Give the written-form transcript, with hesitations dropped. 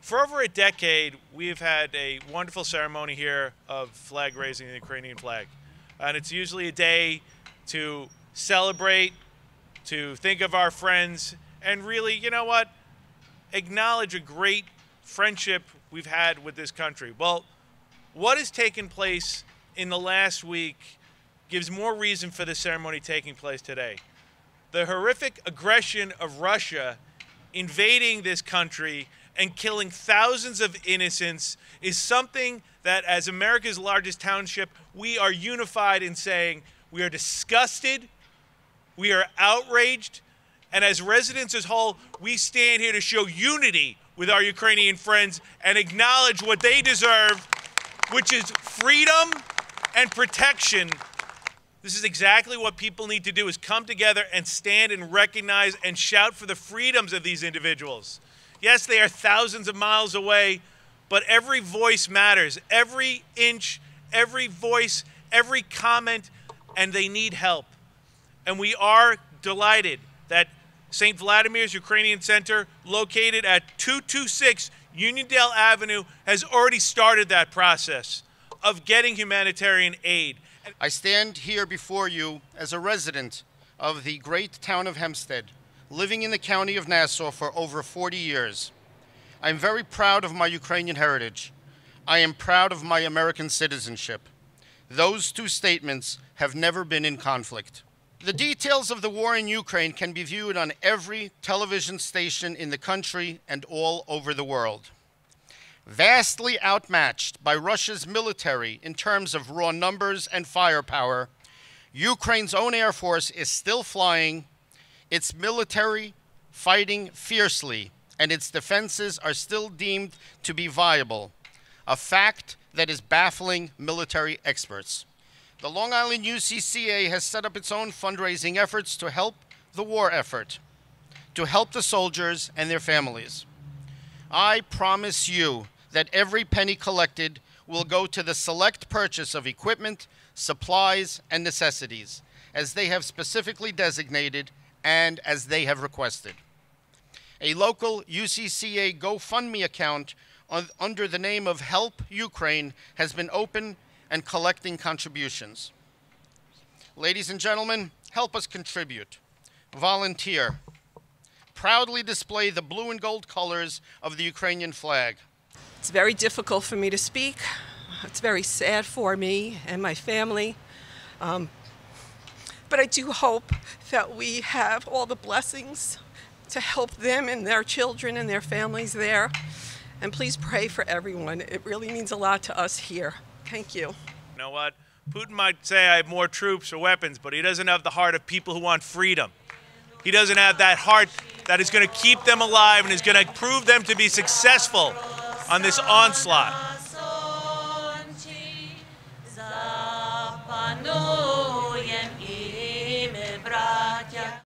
For over a decade, we've had a wonderful ceremony here of flag raising the Ukrainian flag. And it's usually a day to celebrate, to think of our friends, and really, you know what, acknowledge a great friendship we've had with this country. Well, what has taken place in the last week gives more reason for the ceremony taking place today. The horrific aggression of Russia invading this country and killing thousands of innocents is something that, as America's largest township, we are unified in saying we are disgusted, we are outraged, and as residents as a whole, we stand here to show unity with our Ukrainian friends and acknowledge what they deserve, which is freedom and protection. This is exactly what people need to do, is come together and stand and recognize and shout for the freedoms of these individuals. Yes, they are thousands of miles away, but every voice matters. Every inch, every voice, every comment, and they need help. And we are delighted that St. Vladimir's Ukrainian Center, located at 226 Uniondale Avenue, has already started that process of getting humanitarian aid. I stand here before you as a resident of the great town of Hempstead, living in the county of Nassau for over 40 years. I'm very proud of my Ukrainian heritage. I am proud of my American citizenship. Those two statements have never been in conflict. The details of the war in Ukraine can be viewed on every television station in the country and all over the world. Vastly outmatched by Russia's military in terms of raw numbers and firepower, Ukraine's own air force is still flying, its military fighting fiercely, and its defenses are still deemed to be viable, a fact that is baffling military experts. The Long Island UCCA has set up its own fundraising efforts to help the war effort, to help the soldiers and their families. I promise you that every penny collected will go to the select purchase of equipment, supplies, and necessities, as they have specifically designated and as they have requested. A local UCCA GoFundMe account under the name of Help Ukraine has been open and collecting contributions. Ladies and gentlemen, help us contribute. Volunteer. Proudly display the blue and gold colors of the Ukrainian flag. It's very difficult for me to speak. It's very sad for me and my family. But I do hope that we have all the blessings to help them and their children and their families there. And please pray for everyone. It really means a lot to us here. Thank you. You know what? Putin might say I have more troops or weapons, but he doesn't have the heart of people who want freedom. He doesn't have that heart that is going to keep them alive and is going to prove them to be successful on this onslaught.